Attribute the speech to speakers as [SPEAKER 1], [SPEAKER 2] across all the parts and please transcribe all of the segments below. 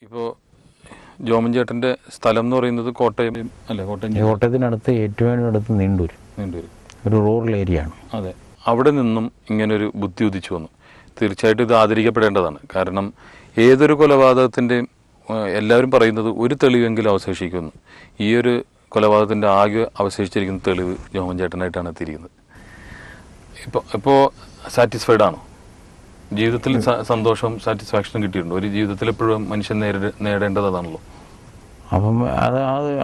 [SPEAKER 1] ഇപ്പോൾ ജോമൻ ചേട്ടൻ്റെ സ്ഥലം എന്ന് പറയുന്നത് കോട്ടയം അല്ലേ?
[SPEAKER 2] കോട്ടയത്തിനടുത്ത് ഏറ്റവും അടുത്ത് നീണ്ടൂർ ഒരു റൂറൽ ഏരിയ ആണ്.
[SPEAKER 1] അതെ, അവിടെ നിന്നും ഇങ്ങനൊരു ബുദ്ധി ഉദിച്ചു വന്നു. തീർച്ചയായിട്ടും ഇത് ആദരിക്കപ്പെടേണ്ടതാണ്. കാരണം ഏതൊരു കൊലപാതകത്തിൻ്റെയും എല്ലാവരും പറയുന്നത് ഒരു തെളിവെങ്കിലും അവശേഷിക്കുന്നു. ഈ ഒരു കൊലപാതകത്തിൻ്റെ ആകെ അവശേഷിച്ചിരിക്കുന്ന തെളിവ് ജോമൻ ചേട്ടനായിട്ടാണ് എത്തിയിരിക്കുന്നത്. ഇപ്പോൾ സാറ്റിസ്ഫൈഡ് ആണോ? ജീവിതത്തിൽ സന്തോഷം സാറ്റിസ്ഫാക്ഷനും കിട്ടിയിട്ടുണ്ട്? ഒരു ജീവിതത്തിൽ എപ്പോഴും മനുഷ്യൻ നേടേണ്ടതാണല്ലോ.
[SPEAKER 2] അപ്പം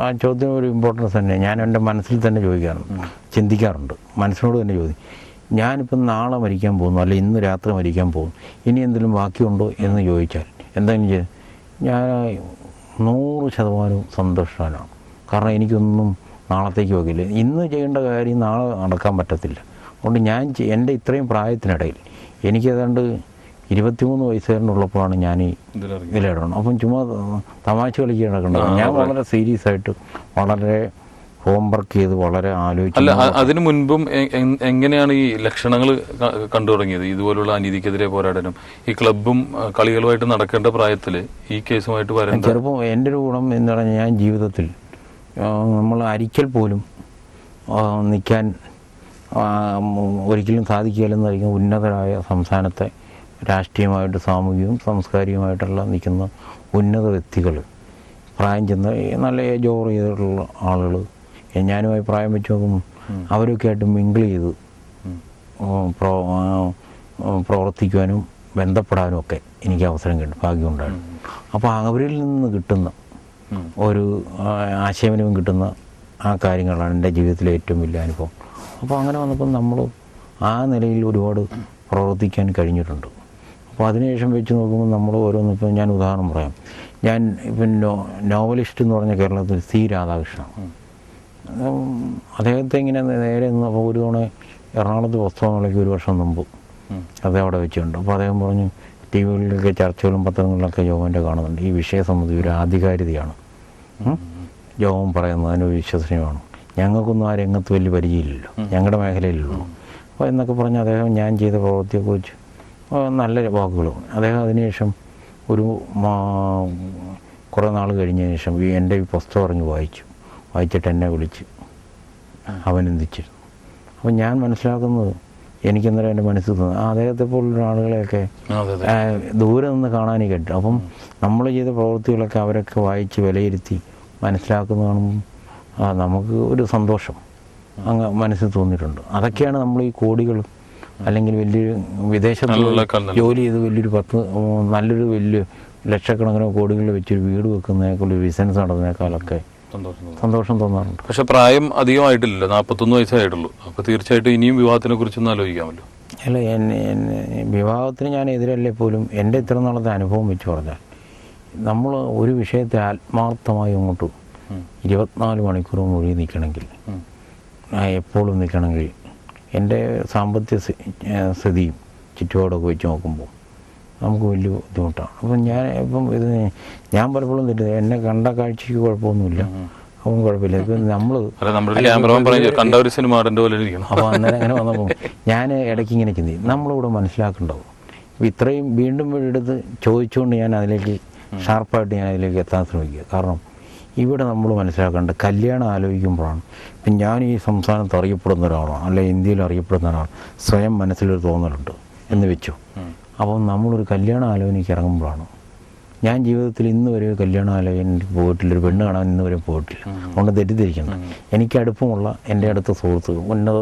[SPEAKER 2] ആ ചോദ്യം ഒരു ഇമ്പോർട്ടൻസ് തന്നെ. ഞാൻ എൻ്റെ മനസ്സിൽ തന്നെ ചിന്തിക്കാറുണ്ട്, മനസ്സിനോട് തന്നെ ചോദിക്കും. ഞാനിപ്പം നാളെ മരിക്കാൻ പോകുന്നു, അല്ലെ ഇന്ന് രാത്രി മരിക്കാൻ പോകുന്നു, ഇനി എന്തെങ്കിലും ബാക്കിയുണ്ടോ എന്ന് ചോദിച്ചാൽ എന്തെങ്കിലും ചെയ്ത് ഞാൻ 100% സന്തോഷവാനാണ്. കാരണം എനിക്കൊന്നും നാളത്തേക്ക് വയ്ക്കില്ല. ഇന്ന് ചെയ്യേണ്ട കാര്യം നാളെ നടക്കാൻ പറ്റത്തില്ല. അതുകൊണ്ട് എൻ്റെ ഇത്രയും പ്രായത്തിനിടയിൽ എനിക്കേതാണ്ട് 23 വയസ്സുകാരനുള്ളപ്പോഴാണ് ഞാൻ ഈ ഇതിലിടണം. അപ്പം ചുമ്മാ തമാശ കളിച്ച് നടക്കേണ്ടത്. ഞാൻ വളരെ സീരിയസ് ആയിട്ട് വളരെ ഹോംവർക്ക് ചെയ്ത് വളരെ ആലോചിച്ചു.
[SPEAKER 1] അല്ല, അതിനു മുൻപും എങ്ങനെയാണ് ഈ ലക്ഷണങ്ങൾ കണ്ടു തുടങ്ങിയത്? ഇതുപോലുള്ള അനീതിക്കെതിരെ പോരാടാനും ഈ ക്ലബും കളികളുമായിട്ട് നടക്കേണ്ട പ്രായത്തിൽ ഈ കേസുമായിട്ട് വരാൻ
[SPEAKER 2] ചെറുപ്പം എൻ്റെ ഒരു ഗുണം എന്ന് പറഞ്ഞാൽ ഞാൻ ജീവിതത്തിൽ നമ്മൾ അരിക്കൽ പോലും നിൽക്കാൻ ഒരിക്കലും സാധിക്കില്ലെന്നായിരിക്കും ഉന്നതരായ സംസ്ഥാനത്തെ രാഷ്ട്രീയമായിട്ട് സാമൂഹികവും സാംസ്കാരികമായിട്ടെല്ലാം നിൽക്കുന്ന ഉന്നത വ്യക്തികൾ, പ്രായം ചെന്ന നല്ല ഏജ് ഓവർ ചെയ്തിട്ടുള്ള ആളുകൾ, ഞാനുമായി പ്രായം വെച്ച് നോക്കുമ്പോൾ അവരൊക്കെ ആയിട്ട് മിങ്കിൾ ചെയ്ത് പ്രവർത്തിക്കുവാനും ബന്ധപ്പെടാനും ഒക്കെ എനിക്ക് അവസരം കിട്ടും, ഭാഗ്യമുണ്ടായിരുന്നു. അപ്പോൾ അവരിൽ നിന്ന് കിട്ടുന്ന ഒരു ആശയവിനിമയം കിട്ടുന്ന ആ കാര്യങ്ങളാണ് എൻ്റെ ജീവിതത്തിലെ ഏറ്റവും വലിയ അനുഭവം. അപ്പോൾ അങ്ങനെ വന്നപ്പോൾ നമ്മൾ ആ നിലയിൽ ഒരുപാട് പ്രവർത്തിക്കാൻ കഴിഞ്ഞിട്ടുണ്ട്. അപ്പോൾ അതിനുശേഷം വെച്ച് നോക്കുമ്പോൾ നമ്മൾ ഓരോന്നിപ്പോൾ ഞാൻ ഉദാഹരണം പറയാം. ഞാൻ ഇപ്പം നോവലിസ്റ്റ് എന്ന് പറഞ്ഞ കേരളത്തിൽ സി രാധാകൃഷ്ണൻ, അദ്ദേഹത്തെ ഇങ്ങനെ നേരെ നിന്നപ്പോൾ ഒരു തവണ എറണാകുളത്ത് പുസ്തകങ്ങളിലേക്ക് 1 വർഷം മുമ്പ് അദ്ദേഹം അവിടെ വെച്ചിട്ടുണ്ട്. അപ്പോൾ അദ്ദേഹം പറഞ്ഞു, ടി വികളിലൊക്കെ ചർച്ചകളും പത്രങ്ങളിലൊക്കെ ജോമൻ്റെ കാണുന്നുണ്ട്, ഈ വിഷയം സംബന്ധിച്ച് ഒരു ആധികാരികതയാണ് ജോമൻ പറയുന്നത്, അതിനൊരു വിശ്വസനീയമാണ്, ഞങ്ങൾക്കൊന്നും ആ രംഗത്ത് വലിയ പരിചയമില്ലല്ലോ, ഞങ്ങളുടെ മേഖലയിലുള്ളൂ. അപ്പോൾ എന്നൊക്കെ പറഞ്ഞ് അദ്ദേഹം ഞാൻ ചെയ്ത പ്രവൃത്തിയെക്കുറിച്ച് നല്ല വാക്കുകളും. അദ്ദേഹം അതിനുശേഷം ഒരു കുറേ നാൾ കഴിഞ്ഞതിന് ശേഷം എൻ്റെ ഈ പുസ്തകം അറിഞ്ഞ് വായിച്ചിട്ട് എന്നെ വിളിച്ച് അഭിനന്ദിച്ചിരുന്നു. അപ്പോൾ ഞാൻ മനസ്സിലാക്കുന്നത്, എനിക്കെന്നേരം എൻ്റെ മനസ്സിൽ തോന്നുന്നു അദ്ദേഹത്തെ പോലുള്ള ആളുകളെയൊക്കെ ദൂരെ നിന്ന് കാണാനേ കേട്ടു. അപ്പം നമ്മൾ ചെയ്ത പ്രവൃത്തികളൊക്കെ അവരൊക്കെ വായിച്ച് വിലയിരുത്തി മനസ്സിലാക്കുന്ന കാണുമ്പം നമുക്ക് ഒരു സന്തോഷം അങ്ങ് മനസ്സിൽ തോന്നിയിട്ടുണ്ട്. അതൊക്കെയാണ് നമ്മൾ ഈ കോടികൾ അല്ലെങ്കിൽ വലിയൊരു വിദേശത്തുള്ള ജോലി ചെയ്ത് വലിയൊരു നല്ലൊരു വലിയ ലക്ഷക്കണക്കിനോ കോടികൾ വെച്ചൊരു വീട് വെക്കുന്നതിനേക്കാൾ ഒരു ബിസിനസ് നടന്നേക്കാളൊക്കെ സന്തോഷം തോന്നാറുണ്ട്.
[SPEAKER 1] പക്ഷെ പ്രായം അധികമായിട്ടില്ലല്ലോ, 41 വയസ്സായിട്ടുള്ളൂ. അപ്പോൾ തീർച്ചയായിട്ടും ഇനിയും വിവാഹത്തിനെ കുറിച്ചൊന്നും ആലോചിക്കാമല്ലോ.
[SPEAKER 2] അല്ല, വിവാഹത്തിന് ഞാൻ എതിരല്ലേ പോലും എൻ്റെ ഇത്ര നാളത്തെ അനുഭവം വെച്ച് പറഞ്ഞാൽ, നമ്മൾ ഒരു വിഷയത്തെ ആത്മാർത്ഥമായി അങ്ങോട്ട് 24 മണിക്കൂർ മുഴുവൻ നിൽക്കണമെങ്കിൽ, എപ്പോഴും നിൽക്കണമെങ്കിൽ, എൻ്റെ സാമ്പത്തിക സ്ഥിതിയും ചുറ്റുപാടൊക്കെ വെച്ച് നോക്കുമ്പോൾ നമുക്ക് വലിയ ബുദ്ധിമുട്ടാണ്. അപ്പം ഞാൻ പലപ്പോഴും തെറ്റില്ല, എന്നെ കണ്ട കാഴ്ചയ്ക്ക് കുഴപ്പമൊന്നുമില്ല, അപ്പം കുഴപ്പമില്ല. ഇപ്പം അപ്പോൾ അന്നേരം അങ്ങനെ വന്നപ്പോൾ ഞാൻ ഇടയ്ക്ക് ഇങ്ങനെ ചിന്തിക്കും, നമ്മളിവിടെ മനസ്സിലാക്കുന്നുണ്ടാവും. അപ്പോൾ ഇത്രയും വീണ്ടും എടുത്ത് ചോദിച്ചുകൊണ്ട് ഞാൻ അതിലേക്ക് ഷാർപ്പായിട്ട് ഞാൻ അതിലേക്ക് എത്താൻ ശ്രമിക്കുക. കാരണം ഇവിടെ നമ്മൾ മനസ്സിലാക്കേണ്ട, കല്യാണം ആലോചിക്കുമ്പോഴാണ്, ഇപ്പം ഞാൻ ഈ സംസ്ഥാനത്ത് അറിയപ്പെടുന്ന ഒരാളാണ്, അല്ലെ ഇന്ത്യയിൽ അറിയപ്പെടുന്ന ഒരാളാണ്, സ്വയം മനസ്സിലൊരു തോന്നലുണ്ട് എന്ന് വെച്ചു. അപ്പം നമ്മളൊരു കല്യാണ ആലോചനയ്ക്ക് ഇറങ്ങുമ്പോഴാണ്, ഞാൻ ജീവിതത്തിൽ ഇന്ന് വരെ കല്യാണ ആലോചനയ്ക്ക് പോയിട്ടില്ല, ഒരു പെണ്ണ് കാണാൻ ഇന്ന് വരെ പോയിട്ടില്ല. അതുകൊണ്ട് തെറ്റിദ്ധരിക്കണം. എനിക്ക് അടുപ്പമുള്ള എൻ്റെ അടുത്ത സുഹൃത്തുക്കൾ, ഉന്നത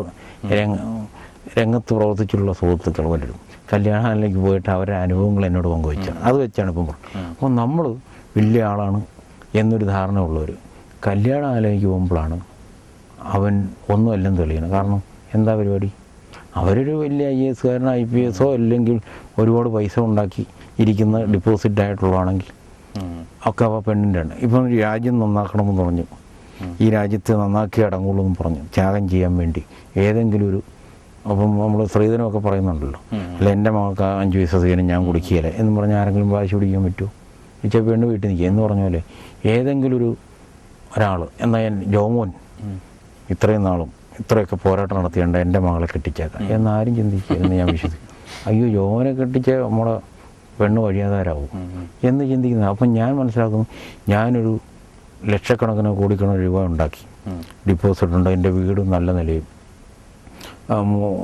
[SPEAKER 2] രംഗത്ത് പ്രവർത്തിച്ചുള്ള സുഹൃത്തുക്കൾ പലരും കല്യാണാലയ്ക്ക് പോയിട്ട് അവരുടെ അനുഭവങ്ങൾ എന്നോട് പങ്കുവെച്ചാണ്. അത് വെച്ചാണ് ഇപ്പം പറഞ്ഞത്. അപ്പോൾ നമ്മൾ വലിയ ആളാണ് എന്നൊരു ധാരണ ഉള്ളവർ കല്യാണ ആലോചനയ്ക്ക് പോകുമ്പോഴാണ് അവൻ ഒന്നുമെല്ലാം തെളിയണം. കാരണം എന്താ പരിപാടി? അവരൊരു വലിയ IAS കാരനോ IPS അല്ലെങ്കിൽ ഒരുപാട് പൈസ ഉണ്ടാക്കി ഇരിക്കുന്ന ഡിപ്പോസിറ്റ് ആയിട്ടുള്ളതാണെങ്കിൽ ഒക്കെ അവ പെണ്ണിൻ്റെ ആണ്. ഇപ്പം രാജ്യം നന്നാക്കണമെന്ന് പറഞ്ഞു, ഈ രാജ്യത്തെ നന്നാക്കി അടങ്ങുള്ളൂ എന്ന് പറഞ്ഞു ത്യാഗം ചെയ്യാൻ വേണ്ടി ഏതെങ്കിലും ഒരു, അപ്പം നമ്മൾ സ്ത്രീധനമൊക്കെ പറയുന്നുണ്ടല്ലോ, അല്ല എൻ്റെ മകൾക്ക് 5 പൈസ സ്ത്രീധനം ഞാൻ കുടിക്കുകയില്ല എന്ന് പറഞ്ഞാൽ ആരെങ്കിലും വാശി പിടിക്കാൻ പറ്റുമോ? വെച്ചാൽ പെണ്ണ് വീട്ടിൽ നിൽക്കുക എന്ന് പറഞ്ഞ പോലെ ഏതെങ്കിലും ഒരാൾ എന്നാൽ ജോമോൻ ഇത്രയും നാളും ഇത്രയൊക്കെ പോരാട്ടം നടത്തിയുണ്ട് എൻ്റെ മകളെ കെട്ടിച്ചേക്കാം എന്നാരും ചിന്തിക്കുക എന്ന് ഞാൻ വിശ്വസിക്കും. അയ്യോ, ജോമനെ കെട്ടിച്ച നമ്മളെ പെണ്ണ് വഴിയാതാരാവും എന്ന് ചിന്തിക്കുന്നത്. അപ്പം ഞാൻ മനസ്സിലാക്കുന്നു, ഞാനൊരു ലക്ഷക്കണക്കിന് കോടിക്കണക്കിന് രൂപ ഉണ്ടാക്കി, ഡിപ്പോസിറ്റ് ഉണ്ട്, എൻ്റെ വീടും നല്ല നിലയും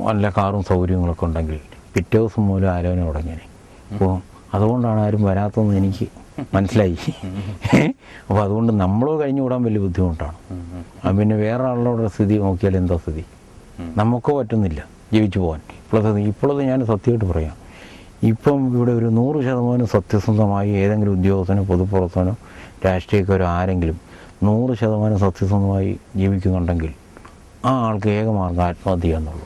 [SPEAKER 2] നല്ല കാറും സൗകര്യങ്ങളൊക്കെ ഉണ്ടെങ്കിൽ പിറ്റേ ദിവസം മൂലം ആലോചന തുടങ്ങിയനെ. അപ്പോൾ അതുകൊണ്ടാണ് ആരും വരാത്തതെന്ന് എനിക്ക് മനസ്സിലായി. അപ്പോൾ അതുകൊണ്ട് നമ്മൾ കഴിഞ്ഞുകൂടാൻ വലിയ ബുദ്ധിമുട്ടാണ്. പിന്നെ വേറെ ആളുടെ സ്ഥിതി നോക്കിയാൽ എന്താ സ്ഥിതി, നമുക്കോ പറ്റുന്നില്ല ജീവിച്ചു പോകാൻ. ഇപ്പോഴത് ഞാൻ സത്യമായിട്ട് പറയാം, ഇപ്പം ഇവിടെ ഒരു 100% സത്യസന്ധമായി ഏതെങ്കിലും ഉദ്യോഗസ്ഥനോ പൊതുപ്രവർത്തനോ രാഷ്ട്രീയക്കാരോ ആരെങ്കിലും 100% സത്യസന്ധമായി ജീവിക്കുന്നുണ്ടെങ്കിൽ ആ ആൾക്ക് ഏകമാർഗം ആത്മഹത്യ ചെയ്യാന്നുള്ളൂ.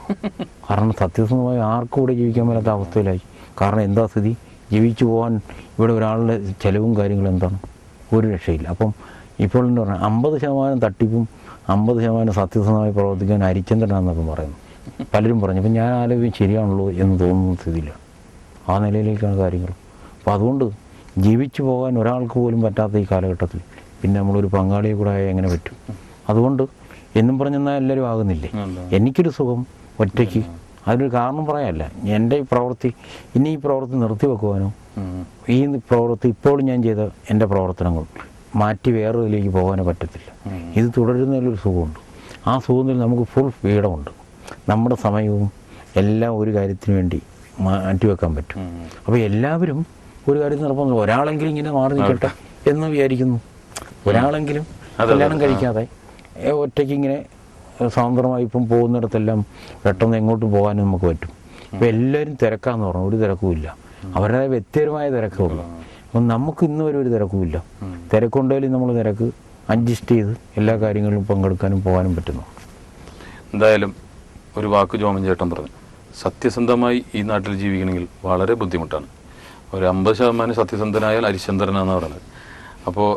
[SPEAKER 2] കാരണം സത്യസന്ധമായി ആർക്കും ഇവിടെ ജീവിക്കാൻ മേലാത്ത അവസ്ഥയിലായി. കാരണം എന്താ സ്ഥിതി, ജീവിച്ചു പോകാൻ ഇവിടെ ഒരാളുടെ ചിലവും കാര്യങ്ങളും എന്താണ്, ഒരു രക്ഷയില്ല. അപ്പം ഇപ്പോൾ എന്ന് പറഞ്ഞാൽ 50% തട്ടിപ്പും 50% സത്യസന്ധമായി പ്രവർത്തിക്കാൻ ഹരിചന്ദ്രനാണെന്നൊക്കെ പറയുന്നു. പലരും പറഞ്ഞു. അപ്പം ഞാൻ ആലോചിക്കും ശരിയാണല്ലോ എന്ന് തോന്നുന്ന സ്ഥിതിയില്ല. ആ നിലയിലേക്കാണ് കാര്യങ്ങൾ. അപ്പോൾ അതുകൊണ്ട് ജീവിച്ചു പോകാൻ ഒരാൾക്ക് പോലും പറ്റാത്ത ഈ കാലഘട്ടത്തിൽ പിന്നെ നമ്മളൊരു പങ്കാളിയെ കൂടെ എങ്ങനെ പറ്റും? അതുകൊണ്ട് എന്നും പറഞ്ഞെന്നാൽ എല്ലാവരും ആകുന്നില്ലേ. എനിക്കൊരു സുഖം ഒറ്റയ്ക്ക്, അതിനൊരു കാരണം പറയാമല്ല. എൻ്റെ ഈ പ്രവൃത്തി ഇനി ഈ പ്രവൃത്തി നിർത്തിവെക്കുവാനോ ഈ പ്രവൃത്തി ഇപ്പോൾ ഞാൻ ചെയ്ത എൻ്റെ പ്രവർത്തനങ്ങൾ മാറ്റി വേറെ ഇതിലേക്ക് പോകാനോ പറ്റത്തില്ല. ഇത് തുടരുന്നതിലൊരു സുഖമുണ്ട്. ആ സുഖത്തിൽ നമുക്ക് ഫുൾ ഫ്രീഡമുണ്ട്. നമ്മുടെ സമയവും എല്ലാം ഒരു കാര്യത്തിന് വേണ്ടി മാറ്റിവെക്കാൻ പറ്റും. അപ്പോൾ എല്ലാവരും ഒരു കാര്യം നിർബന്ധം, ഒരാളെങ്കിലും ഇങ്ങനെ മാറി നിൽക്കട്ടെ എന്ന് വിചാരിക്കുന്നു. ഒരാളെങ്കിലും കല്യാണം കഴിക്കാതെ ഒറ്റയ്ക്ക് ഇങ്ങനെ സ്വതന്ത്രമായി ഇപ്പം പോകുന്നിടത്തെല്ലാം പെട്ടെന്ന് എങ്ങോട്ടും പോകാനും നമുക്ക് പറ്റും. അപ്പോൾ എല്ലാവരും തിരക്കാന്ന് പറഞ്ഞു, ഒരു തിരക്കുമില്ല. അവരുടെ വ്യക്തിപരമായ തിരക്കേ ഉള്ളൂ. അപ്പം നമുക്ക് ഇന്ന് വരെ ഒരു തിരക്കുമില്ല. തിരക്കുണ്ടെങ്കിലും നമ്മൾ തിരക്ക് അഡ്ജസ്റ്റ് ചെയ്ത് എല്ലാ കാര്യങ്ങളിലും പങ്കെടുക്കാനും പോകാനും പറ്റുന്നു.
[SPEAKER 1] എന്തായാലും ഒരു വാക്ക് ജോമൻ ചേട്ടൻ പറഞ്ഞു, സത്യസന്ധമായി ഈ നാട്ടിൽ ജീവിക്കണമെങ്കിൽ വളരെ ബുദ്ധിമുട്ടാണ്. ഒരു 50% സത്യസന്ധനായാൽ ഹരിചന്ദ്രനാണെന്ന് പറയുന്നത്. അപ്പോൾ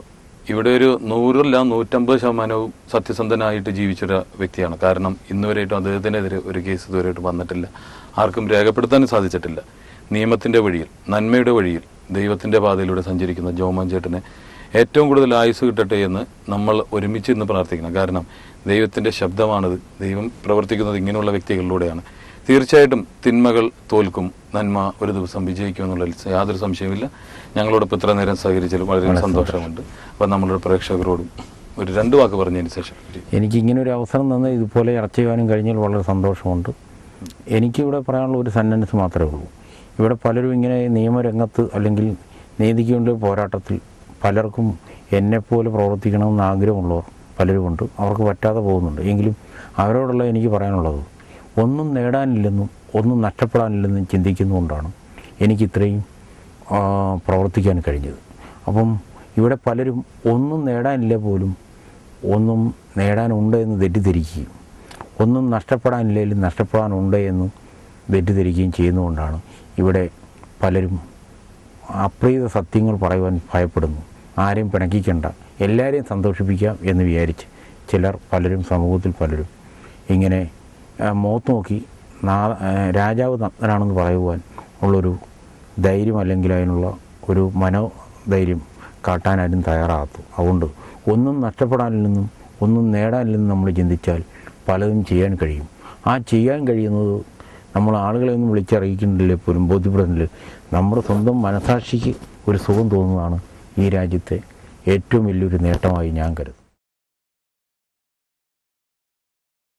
[SPEAKER 1] ഇവിടെ ഒരു 100 150% സത്യസന്ധനായിട്ട് ജീവിച്ചൊരു വ്യക്തിയാണ്. കാരണം ഇന്നുവരെയായിട്ടും അദ്ദേഹത്തിനെതിരെ ഒരു കേസ് ഇതുവരെയായിട്ടും വന്നിട്ടില്ല, ആർക്കും രേഖപ്പെടുത്താനും സാധിച്ചിട്ടില്ല. നിയമത്തിൻ്റെ വഴിയിൽ, നന്മയുടെ വഴിയിൽ, ദൈവത്തിൻ്റെ പാതയിലൂടെ സഞ്ചരിക്കുന്ന ജോമൻ ചേട്ടനെ ഏറ്റവും കൂടുതൽ ആയുസ് കിട്ടട്ടെ എന്ന് നമ്മൾ ഒരുമിച്ച് ഇന്ന് പ്രാർത്ഥിക്കണം. കാരണം ദൈവത്തിൻ്റെ ശബ്ദമാണിത്. ദൈവം പ്രവർത്തിക്കുന്നത് ഇങ്ങനെയുള്ള വ്യക്തികളിലൂടെയാണ്. തീർച്ചയായിട്ടും തിന്മകൾ തോൽക്കും, നന്മ ഒരു ദിവസം വിജയിക്കും എന്നുള്ളതിൽ യാതൊരു സംശയമില്ല. ഞങ്ങളോടൊപ്പം ഇത്ര നേരം സഹകരിച്ചതിൽ വളരെ സന്തോഷമുണ്ട്. അപ്പോൾ നമ്മളുടെ പ്രേക്ഷകരോടും ഒരു 2 വാക്ക് പറഞ്ഞതിന് ശേഷം
[SPEAKER 2] എനിക്കിങ്ങനെ ഒരു അവസരം തന്ന് ഇതുപോലെ ചർച്ച ചെയ്യാനും കഴിഞ്ഞാൽ വളരെ സന്തോഷമുണ്ട്. എനിക്കിവിടെ പറയാനുള്ള ഒരു സെൻറ്റൻസ് മാത്രമേ ഉള്ളൂ. ഇവിടെ പലരും ഇങ്ങനെ നിയമരംഗത്ത് അല്ലെങ്കിൽ നീതിക്ക് വേണ്ടി പോരാട്ടത്തിൽ പലർക്കും എന്നെപ്പോലെ പ്രവർത്തിക്കണമെന്ന് ആഗ്രഹമുള്ളവർ പലരുമുണ്ട്. അവർക്ക് പറ്റാതെ പോകുന്നുണ്ട്. എങ്കിലും അവരോടുള്ള എനിക്ക് പറയാനുള്ളത്, ഒന്നും നേടാനില്ലെന്നും ഒന്നും നഷ്ടപ്പെടാനില്ലെന്നും ചിന്തിക്കുന്നതുകൊണ്ടാണ് എനിക്കിത്രയും പ്രവർത്തിക്കാൻ കഴിഞ്ഞത്. അപ്പം ഇവിടെ പലരും ഒന്നും നേടാനില്ല പോലും ഒന്നും നേടാനുണ്ട് എന്ന് തെറ്റിദ്ധരിക്കുകയും ഒന്നും നഷ്ടപ്പെടാനില്ലെങ്കിലും നഷ്ടപ്പെടാനുണ്ട് എന്ന് തെറ്റിദ്ധരിക്കുകയും ചെയ്യുന്നതുകൊണ്ടാണ് ഇവിടെ പലരും അപ്രീത സത്യങ്ങൾ പറയുവാൻ ഭയപ്പെടുന്നു. ആരെയും പിണക്കിക്കണ്ട, എല്ലാവരെയും സന്തോഷിപ്പിക്കാം എന്ന് വിചാരിച്ച് പലരും സമൂഹത്തിൽ പലരും ഇങ്ങനെ മുഖത്ത് നോക്കി രാജാവ് നഗ്നനാണെന്ന് പറയുവാൻ ഉള്ളൊരു ധൈര്യം അല്ലെങ്കിൽ അതിനുള്ള ഒരു മനോധൈര്യം കാട്ടാനാരും തയ്യാറാകത്തു. അതുകൊണ്ട് ഒന്നും നഷ്ടപ്പെടാനില്ലെന്നും ഒന്നും നേടാനില്ലെന്നും നമ്മൾ ചിന്തിച്ചാൽ പലതും ചെയ്യാൻ കഴിയും. ആ ചെയ്യാൻ കഴിയുന്നത് നമ്മൾ ആളുകളെ ഒന്നും വിളിച്ചറിയിക്കുന്നില്ലേ പോലും, ബോധ്യപ്പെടുന്നില്ല. നമ്മുടെ സ്വന്തം മനസാക്ഷിക്ക് ഒരു സുഖം തോന്നുന്നതാണ് ഈ രാജ്യത്തെ ഏറ്റവും വലിയൊരു നേട്ടമായി ഞാൻ കരുതുന്നത്.